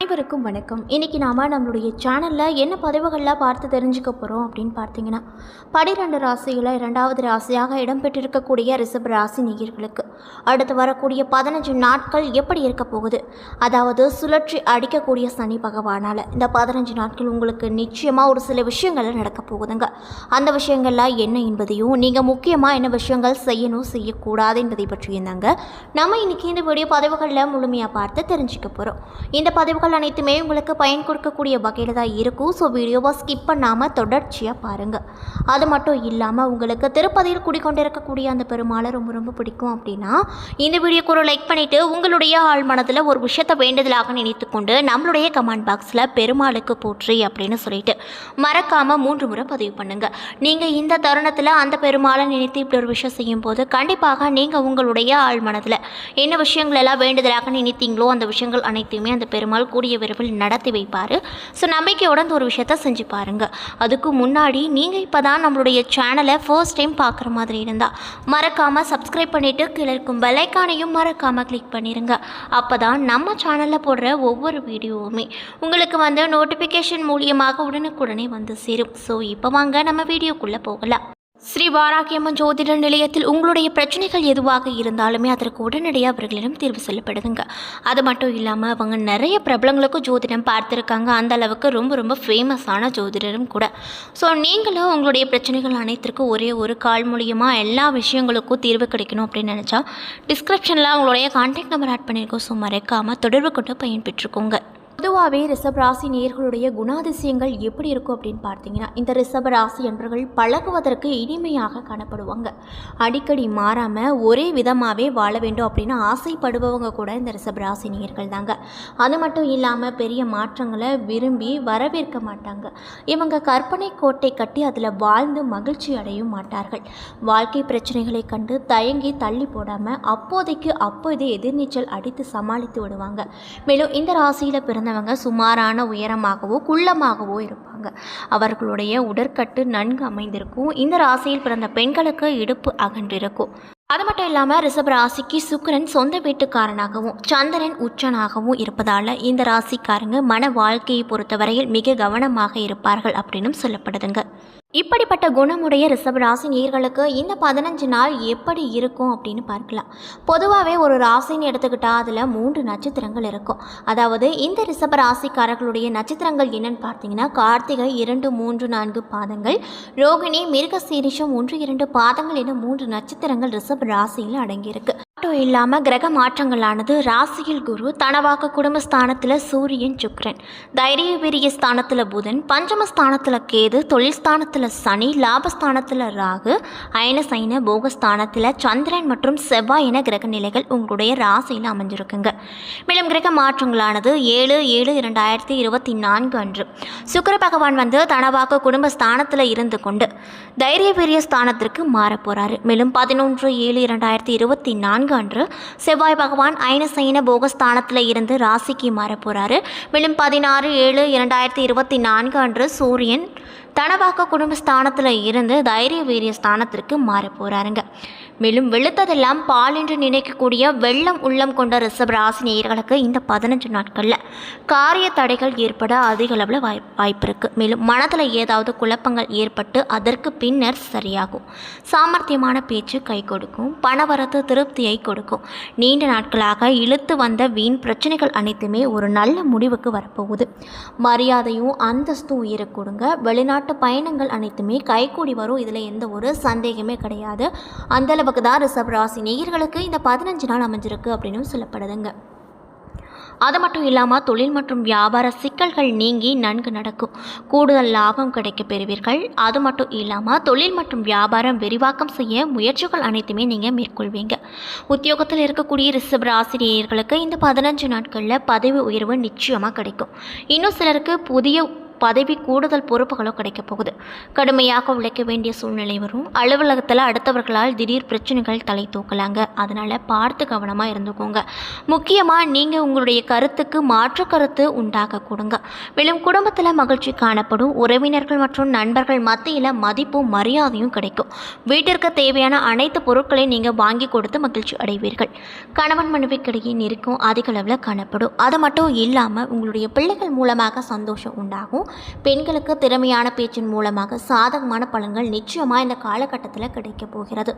அனைவருக்கும் வணக்கம். இன்றைக்கி நாம் நம்மளுடைய சேனலில் என்ன பதிவுகளில் பார்த்து தெரிஞ்சுக்க போகிறோம் அப்படின்னு பார்த்தீங்கன்னா, 12 ராசியில் 2வது ராசியாக இடம்பெற்றிருக்கக்கூடிய ரிஷப ராசி நேயர்களுக்கு அடுத்து வரக்கூடிய 15 நாட்கள் எப்படி இருக்க போகுது, அதாவது சுழற்சி அடிக்கக்கூடிய சனி பகவானால் இந்த 15 நாட்கள் உங்களுக்கு நிச்சயமாக ஒரு சில விஷயங்கள் நடக்க போகுதுங்க. அந்த விஷயங்கள்லாம் என்ன என்பதையும் நீங்கள் முக்கியமாக என்ன விஷயங்கள் செய்யணும் செய்யக்கூடாது என்பதை பற்றியும் தாங்க நம்ம இன்றைக்கி இந்த வீடியோ பதிவுகளில் முழுமையாக பார்த்து தெரிஞ்சுக்க போகிறோம். இந்த பதிவுகள் அனைத்துமே உங்களுக்கு பயன் கொடுக்கக்கூடிய வகையில் தான் இருக்கும். ஸோ வீடியோவை ஸ்கிப் பண்ணாமல் தொடர்ச்சியாக பாருங்கள். அது மட்டும் இல்லாமல் உங்களுக்கு திருப்பதியில் குடிக்கொண்டிருக்கக்கூடிய அந்த பெருமாளை ரொம்ப ரொம்ப பிடிக்கும் அப்படின்னா இந்த வீடியோக்கு ஒரு லைக் பண்ணிவிட்டு உங்களுடைய ஆள் மனதில் ஒரு விஷயத்தை வேண்டுதலாக நினைத்து கொண்டு நம்மளுடைய கமெண்ட் பாக்ஸில் பெருமாளுக்கு போற்றி அப்படின்னு சொல்லிட்டு மறக்காமல் 3 முறை பதிவு பண்ணுங்கள். நீங்கள் இந்த தருணத்தில் அந்த பெருமாளை நினைத்து இப்படி ஒரு விஷயம் செய்யும் போது கண்டிப்பாக நீங்கள் உங்களுடைய ஆள் மனதில் என்ன விஷயங்கள் எல்லாம் வேண்டுதலாக நினைத்தீங்களோ அந்த விஷயங்கள் அனைத்தையுமே அந்த பெருமாள் கூடிய விரைவில் நடத்தி வைப்பார். ஸோ நம்பிக்கையோட ஒரு விஷயத்த செஞ்சு பாருங்கள். அதுக்கு முன்னாடி நீங்கள் இப்போ தான் நம்மளுடைய சேனலை ஃபர்ஸ்ட் டைம் பார்க்குற மாதிரி இருந்தால் மறக்காமல் சப்ஸ்கிரைப் பண்ணிவிட்டு கீழே இருக்கும் பெல் ஐகானையும் மறக்காமல் கிளிக் பண்ணிடுங்க. அப்போ தான் நம்ம சேனலில் போடுற ஒவ்வொரு வீடியோவுமே உங்களுக்கு நோட்டிஃபிகேஷன் மூலியமாக உடனுக்குடனே வந்து சேரும். ஸோ இப்போ வாங்க நம்ம வீடியோக்குள்ளே போகலாம். ஸ்ரீ வாராகியம்மன் ஜோதிட நிலையத்தில் உங்களுடைய பிரச்சனைகள் எதுவாக இருந்தாலுமே அதற்கு உடனடியாக அவர்களிடம் தீர்வு சொல்லப்படுதுங்க. அது மட்டும் இல்லாமல் அவங்க நிறைய பிரபலங்களுக்கும் ஜோதிடம் பார்த்துருக்காங்க. அந்த அளவுக்கு ரொம்ப ரொம்ப ஃபேமஸான ஜோதிடரும் கூட. ஸோ நீங்களும் உங்களுடைய பிரச்சனைகள் அனைத்திற்கும் ஒரே ஒரு கால் மூலியமாக எல்லா விஷயங்களுக்கும் தீர்வு கிடைக்கணும் அப்படின்னு நினச்சா டிஸ்கிரிப்ஷனில் உங்களுடைய கான்டாக்ட் நம்பர் ஆட் பண்ணியிருக்கோம். ஸோ மறக்காமல் தொடர்பு கொண்டு பயன்பெற்றுக்கோங்க. பொதுவாகவே ரிஷப ராசி நேயர்களுடைய குணாதிசயங்கள் எப்படி இருக்கும் அப்படின்னு பார்த்தீங்கன்னா, இந்த ரிஷப ராசி என்பவர்கள் பழகுவதற்கு இனிமையாக காணப்படுவாங்க. அடிக்கடி மாறாமல் ஒரே விதமாகவே வாழ வேண்டும் அப்படின்னு ஆசைப்படுபவங்க கூட இந்த ரிஷப ராசி நேயர்கள் தாங்க. அது மட்டும் இல்லாமல் பெரிய மாற்றங்களை விரும்பி வரவேற்க மாட்டாங்க. இவங்க கற்பனை கோட்டை கட்டி அதில் வாழ்ந்து மகிழ்ச்சி அடையும் மாட்டார்கள். வாழ்க்கை பிரச்சனைகளை கண்டு தயங்கி தள்ளி போடாமல் அப்போதைக்கு எதிர்நீச்சல் அடித்து சமாளித்து விடுவாங்க. மேலும் இந்த ராசியில் பிறந்தவங்க சுமாரான உயரமாகவோ குள்ளமாகவோ இருப்பாங்க. அவர்களுடைய உடற்கட்டு நன்கு அமைந்திருக்கும். இந்த ராசியில் பிறந்த பெண்களுக்கு இடுப்பு அகன்றிருக்கும். அது மட்டும் இல்லாமல் ரிஷப ராசிக்கு சுக்கிரன் சொந்த வீட்டுக்காரனாகவும் சந்திரன் உச்சனாகவும் இருப்பதால் இந்த ராசிக்காரங்க மன வாழ்க்கையை பொறுத்தவரையில் மிக கவனமாக இருப்பார்கள் அப்படின்னு சொல்லப்படுதுங்க. இப்படிப்பட்ட குணமுடைய ரிஷப ராசி நேயர்களுக்கு இந்த 15 நாள் எப்படி இருக்கும் அப்படின்னு பார்க்கலாம். பொதுவாகவே ஒரு ராசின்னு எடுத்துக்கிட்டால் அதில் 3 நட்சத்திரங்கள் இருக்கும். அதாவது இந்த ரிஷப ராசிக்காரர்களுடைய நட்சத்திரங்கள் என்னன்னு பார்த்தீங்கன்னா, கார்த்திகை 2, 3, 4 பாதங்கள், ரோகிணி, மிருகசீரிஷம் 1, 2 பாதங்கள் என 3 நட்சத்திரங்கள் ரிஷப ராசியில் அடங்கியிருக்கு. மட்டும் இல்லாமல் கிரக மாற்றங்களானது ராசியில் குரு, தனவாக்கு குடும்பஸ்தானத்தில் சூரியன், சுக்கிரன், தைரிய வீரிய ஸ்தானத்தில் புதன், பஞ்சமஸ்தானத்தில் கேது, தொழில் ஸ்தானத்தில் சனி, லாபஸ்தானத்தில் ராகு, அயன சைன போகஸ்தானத்தில் சந்திரன் மற்றும் செவ்வாய் என கிரக நிலைகள் உங்களுடைய ராசியில் அமைஞ்சிருக்குங்க. மேலும் கிரக மாற்றங்களானது 7/7/2024 அன்று சுக்கிர பகவான் தனவாக்கு குடும்பஸ்தானத்தில் இருந்து கொண்டு தைரிய வீரிய ஸ்தானத்திற்கு மாற போகிறாரு. மேலும் 11/7/2024 அன்று செவ்வாய் பகவான் அயனசைன போகஸ்தானத்தில் இருந்து ராசிக்கு மாற போகிறாரு. மேலும் 16/7/2024 அன்று சூரியன் தனவாக்கு குடும்பஸ்தானத்தில் இருந்து தைரிய வீரிய ஸ்தானத்திற்கு மாற போகிறாருங்க. மேலும் வெளுத்ததெல்லாம் பால் என்று நினைக்கக்கூடிய வெள்ளம் உள்ளம் கொண்ட ரிஷப ராசி நேயர்களுக்கு இந்த 15 நாட்களில் காரிய தடைகள் ஏற்பட அதிக அளவில் வாய்ப்பு இருக்குது. மேலும் மனதில் ஏதாவது குழப்பங்கள் ஏற்பட்டு அதற்கு பின்னர் சரியாகும். சாமர்த்தியமான பேச்சு கை கொடுக்கும். பணவரத்து திருப்தியை கொடுக்கும். நீண்ட நாட்களாக இழுத்து வந்த வீண் பிரச்சனைகள் அனைத்துமே ஒரு நல்ல முடிவுக்கு வரப்போகுது. மரியாதையும் அந்தஸ்தும் உயரக்கூடுங்க. வெளிநாட்டு பயணங்கள் அனைத்துமே கைகூடி வரும். இதில் எந்த ஒரு சந்தேகமே கிடையாது. அந்த அளவுக்கு தான் ரிஷப ராசி நேயர்களுக்கு இந்த 15 நாள் அமைஞ்சிருக்கு அப்படின்னு சொல்லப்படுதுங்க. அது மட்டும் இல்லாமல் தொழில் மற்றும் வியாபார சிக்கல்கள் நீங்கி நன்கு நடக்கும். கூடுதல் லாபம் கிடைக்க பெறுவீர்கள். அது மட்டும் இல்லாமல் தொழில் மற்றும் வியாபாரம் விரிவாக்கம் செய்ய முயற்சிகள் அனைத்துமே நீங்கள் மேற்கொள்வீங்க. உத்தியோகத்தில் இருக்கக்கூடிய ரிஷப ராசி நேயர்களுக்கு இந்த 15 நாட்களில் பதவி உயர்வு நிச்சயமாக கிடைக்கும். இன்னும் சிலருக்கு புதிய பதவி கூடுதல் பொறுப்புகளோ கிடைக்க போகுது. கடுமையாக உழைக்க வேண்டிய சூழ்நிலை வரும். அலுவலகத்தில் அடுத்தவர்களால் திடீர் பிரச்சனைகள் தலை தூக்கலாங்க. அதனால் பார்த்து கவனமாக இருந்துக்கோங்க. முக்கியமாக நீங்கள் உங்களுடைய கருத்துக்கு மாற்று கருத்து உண்டாக கொடுங்க. மேலும் குடும்பத்தில் மகிழ்ச்சி காணப்படும். உறவினர்கள் மற்றும் நண்பர்கள் மத்தியில் மதிப்பும் மரியாதையும் கிடைக்கும். வீட்டிற்கு தேவையான அனைத்து பொருட்களையும் நீங்கள் வாங்கி கொடுத்து மகிழ்ச்சி அடைவீர்கள். கணவன் மனைவிக்கிடையே நெருக்கம் அதிக அளவில் காணப்படும். அது மட்டும் இல்லாமல் உங்களுடைய பிள்ளைகள் மூலமாக சந்தோஷம் உண்டாகும். பெண்களுக்கு திறமையான பேச்சின் மூலமாக சாதகமான பலன்கள் நிச்சயமாக இந்த காலகட்டத்தில் கிடைக்க போகிறது.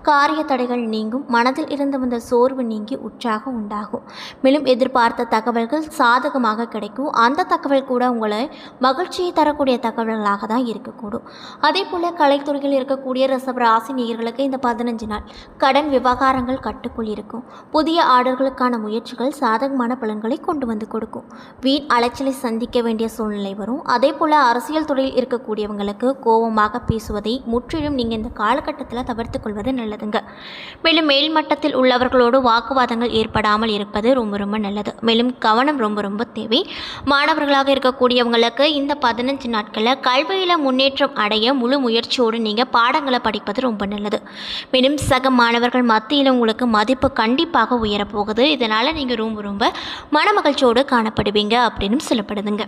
காரிய தடைகள் நீங்கும். மனதில் இருந்து வந்த சோர்வு நீங்கி உற்சாகம் உண்டாகும். மேலும் எதிர்பார்த்த தகவல்கள் சாதகமாக கிடைக்கும். அந்த தகவல் கூட உங்களை மகிழ்ச்சியை தரக்கூடிய தகவல்களாக தான் இருக்கக்கூடும். அதே போல் கலைத்துறையில் இருக்கக்கூடிய ரிஷப ராசி நேயர்களுக்கு இந்த 15 நாள் கடன் விவகாரங்கள் கட்டுக்குள் இருக்கும். புதிய ஆர்டர்களுக்கான முயற்சிகள் சாதகமான பலன்களை கொண்டு வந்து கொடுக்கும். வீண் அலைச்சலை சந்திக்க வேண்டிய சூழ்நிலை வரும். அதே போல் அரசியல் துறையில் இருக்கக்கூடியவங்களுக்கு கோபமாக பேசுவதை முற்றிலும் நீங்கள் இந்த காலகட்டத்தில் தவிர்த்து கொள்வது நல்லதுங்க. மேலும் மேல்மட்டத்தில் உள்ளவர்களோடு வாக்குவாதங்கள் ஏற்படாமல் இருப்பது ரொம்ப ரொம்ப நல்லது. மேலும் கவனம் ரொம்ப ரொம்ப தேவை. மாணவர்களாக இருக்கக்கூடியவங்களுக்கு இந்த 15 நாட்களில் கல்வியில் முன்னேற்றம் அடைய முழு முயற்சியோடு நீங்கள் பாடங்களை படிப்பது ரொம்ப நல்லது. மேலும் சக மாணவர்கள் மத்தியில் உங்களுக்கு மதிப்பு கண்டிப்பாக உயரப்போகுது. இதனால் நீங்கள் ரொம்ப மன மகிழ்ச்சியோடு காணப்படுவீங்க அப்படின்னு சொல்லப்படுதுங்க.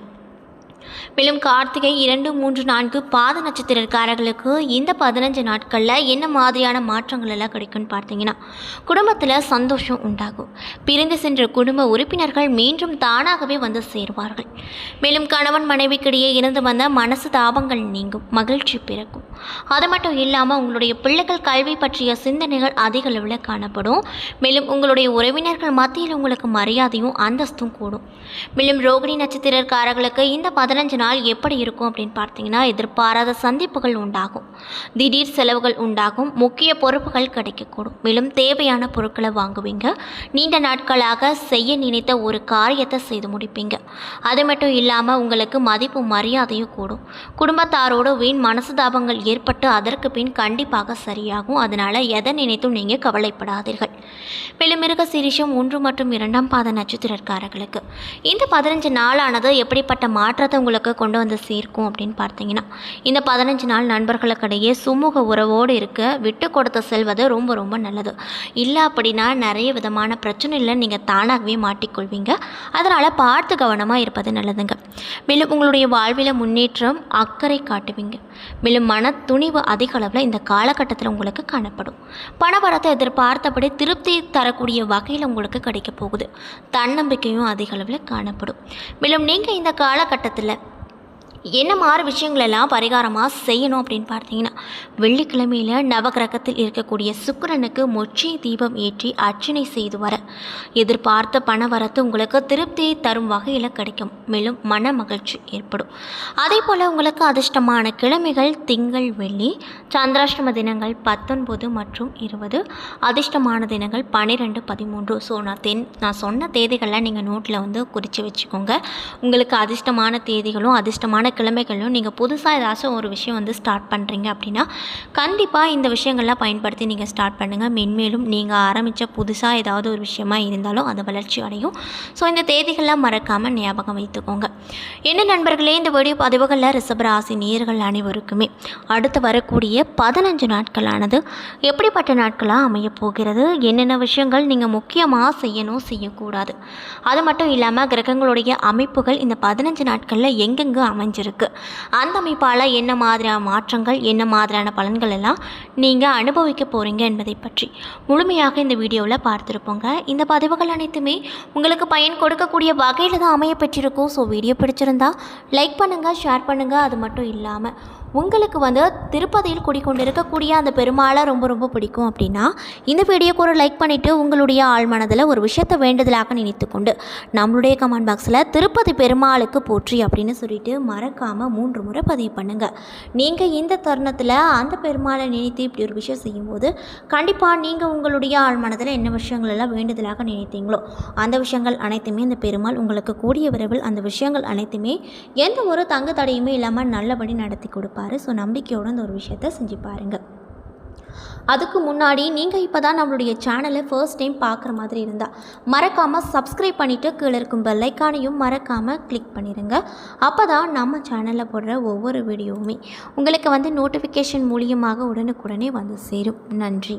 மேலும் கார்த்திகை 2, 3, 4 பாத நட்சத்திரக்காரர்களுக்கு இந்த 15 நாட்களில் என்ன மாதிரியான மாற்றங்கள் எல்லாம் கிடைக்கும்னு பார்த்தீங்கன்னா, குடும்பத்தில் சந்தோஷம் உண்டாகும். பிரிந்து சென்ற குடும்ப உறுப்பினர்கள் மீண்டும் தானாகவே வந்து சேருவார்கள். மேலும் கணவன் மனைவிக்கிடையே இருந்து வந்த மனசு தாபங்கள் நீங்கும். மகிழ்ச்சி பிறக்கும். அது மட்டும் இல்லாமல் உங்களுடைய பிள்ளைகள் கல்வி பற்றிய சிந்தனைகள் அதிக அளவில் காணப்படும். மேலும் உங்களுடைய உறவினர்கள் மத்தியில் உங்களுக்கு மரியாதையும் அந்தஸ்தும் கூடும். மேலும் ரோகிணி நட்சத்திரக்காரர்களுக்கு இந்த 15 நாள் எப்படி இருக்கும் அப்படின்னு பார்த்தீங்கன்னா, எதிர்பாராத சந்திப்புகள் உண்டாகும். திடீர் செலவுகள் உண்டாகும். முக்கிய பொறுப்புகள் கிடைக்கக்கூடும். மேலும் தேவையான பொருட்களை வாங்குவீங்க. நீண்ட நாட்களாக செய்ய நினைத்த ஒரு காரியத்தை செய்து முடிப்பீங்க. அது மட்டும் இல்லாமல் உங்களுக்கு மதிப்பு மரியாதையும் கூடும். குடும்பத்தாரோடு வீண் மனசுதாபங்கள் ஏற்பட்டு அதற்கு பின் கண்டிப்பாக சரியாகும். அதனால் எதை நினைத்தும் நீங்கள் கவலைப்படாதீர்கள். மேலும் மிருகசீரிஷம் 1 மற்றும் 2ஆம் பாத நட்சத்திரக்காரர்களுக்கு இந்த 15 நாளானது எப்படிப்பட்ட மாற்றத்தை உங்களுக்கு கொண்டு வந்து சேர்க்கும் அப்படின்னு பார்த்தீங்கன்னா, இந்த 15 நாள் நண்பர்களுக்கிடையே சுமூக உறவோடு இருக்க விட்டு கொடுத்து செல்வது ரொம்ப ரொம்ப நல்லது. இல்லை அப்படின்னா நிறைய விதமான பிரச்சனையில் நீங்கள் தானாகவே மாட்டிக்கொள்வீங்க. அதனால் பார்த்து கவனமாக இருப்பது நல்லதுங்க. மேலும் உங்களுடைய வாழ்வில் முன்னேற்றம் அக்கறை காட்டுவீங்க. மேலும் மன துணிவு அதிக அளவில் இந்த காலகட்டத்தில் உங்களுக்கு காணப்படும். பணவரத்தை எதிர்பார்த்தபடி திருப்தி தரக்கூடிய வகையில் உங்களுக்கு கிடைக்க போகுது. தன்னம்பிக்கையும் அதிக அளவில் காணப்படும். மேலும் நீங்கள் இந்த காலகட்டத்தில் என்ன மாதிரி விஷயங்களெல்லாம் பரிகாரமாக செய்யணும் அப்படின்னு பார்த்தீங்கன்னா, வெள்ளிக்கிழமையில் நவகிரகத்தில் இருக்கக்கூடிய சுக்கிரனுக்கு மொச்சை தீபம் ஏற்றி அர்ச்சனை செய்து வர எதிர்பார்த்த பண வரத்து உங்களுக்கு திருப்தியை தரும் வகையில் கிடைக்கும். மேலும் மன மகிழ்ச்சி ஏற்படும். அதே போல் உங்களுக்கு அதிர்ஷ்டமான கிழமைகள் திங்கள், வெள்ளி. சந்திராஷ்டம தினங்கள் 19 மற்றும் 20. அதிர்ஷ்டமான தினங்கள் 12, 13. ஸோ நான் சொன்ன தேதிகளில் நீங்கள் நோட்டில் வந்து குறித்து வச்சுக்கோங்க. உங்களுக்கு அதிர்ஷ்டமான தேதிகளும் அதிர்ஷ்டமான கிழமைகளும் நீங்கள் புதுசாக ஏதாச்சும் ஒரு விஷயம் வந்து ஸ்டார்ட் பண்ணுறீங்க அப்படின்னா கண்டிப்பாக இந்த விஷயங்கள்லாம் பயன்படுத்தி நீங்கள் ஸ்டார்ட் பண்ணுங்கள். மென்மேலும் நீங்கள் ஆரம்பித்த புதுசாக ஏதாவது ஒரு விஷயமா இருந்தாலும் அது வளர்ச்சி அடையும். ஸோ இந்த தேதிகள்லாம் மறக்காமல் ஞாபகம் வைத்துக்கோங்க. என்ன நண்பர்களே, இந்த வீடியோ பதிவுகளில் ரிஷபராசி நேயர்கள் அனைவருக்குமே அடுத்து வரக்கூடிய 15 நாட்களானது எப்படிப்பட்ட நாட்களாக அமையப் போகிறது, என்னென்ன விஷயங்கள் நீங்கள் முக்கியமாக செய்யணும் செய்யக்கூடாது, அது மட்டும் இல்லாமல் கிரகங்களுடைய அமைப்புகள் இந்த 15 நாட்களில் எங்கெங்கு அமைஞ்சிருக்கு, அந்த அமைப்பால் என்ன மாதிரியான மாற்றங்கள் என்ன மாதிரியான பலன்கள் எல்லாம் நீங்கள் அனுபவிக்க போகிறீங்க என்பதை பற்றி முழுமையாக இந்த வீடியோவில் பார்த்துருப்போங்க. இந்த பதிவுகள் அனைத்துமே உங்களுக்கு பயன் கொடுக்கக்கூடிய வகையில் தான் அமைய பெற்றிருக்கும். ஸோ வீடியோ பிடிச்சிருந்தா லைக் பண்ணுங்கள், ஷேர் பண்ணுங்கள். அது மட்டும் இல்லாமல் உங்களுக்கு வந்து திருப்பதியில் குடிக்கொண்டு இருக்கக்கூடிய அந்த பெருமாளை ரொம்ப ரொம்ப பிடிக்கும் அப்படின்னா இந்த வீடியோக்கு ஒரு லைக் பண்ணிவிட்டு உங்களுடைய ஆழ்மனதில் ஒரு விஷயத்தை வேண்டுதலாக நினைத்து கொண்டு நம்மளுடைய கமெண்ட் பாக்ஸில் திருப்பதி பெருமாளுக்கு போற்றி அப்படின்னு சொல்லிட்டு மறக்காமல் 3 முறை பதிவு பண்ணுங்கள். நீங்கள் இந்த தருணத்தில் அந்த பெருமாளை நினைத்து இப்படி ஒரு விஷயம் செய்யும்போது கண்டிப்பாக நீங்கள் உங்களுடைய ஆழ்மனதில் என்ன விஷயங்கள் எல்லாம் வேண்டுதலாக நினைத்தீங்களோ அந்த விஷயங்கள் அனைத்துமே இந்த பெருமாள் உங்களுக்கு கூடிய விரைவில் அந்த விஷயங்கள் அனைத்துமே எந்த ஒரு தங்கு தடையுமே இல்லாமல் நல்லபடி நடத்தி கொடுப்பார். ஸோ நம்பிக்கையோடு அந்த ஒரு விஷயத்தை செஞ்சு பாருங்கள். அதுக்கு முன்னாடி நீங்கள் இப்போ தான் நம்மளுடைய சேனலை ஃபர்ஸ்ட் டைம் பார்க்குற மாதிரி இருந்தால் மறக்காமல் சப்ஸ்கிரைப் பண்ணிவிட்டு கீழே இருக்கும் பெல் ஐக்கானையும் மறக்காமல் கிளிக் பண்ணிடுங்க. அப்போ தான் நம்ம சேனலில் போடுற ஒவ்வொரு வீடியோவுமே உங்களுக்கு நோட்டிஃபிகேஷன் மூலியமாக உடனுக்குடனே வந்து சேரும். நன்றி.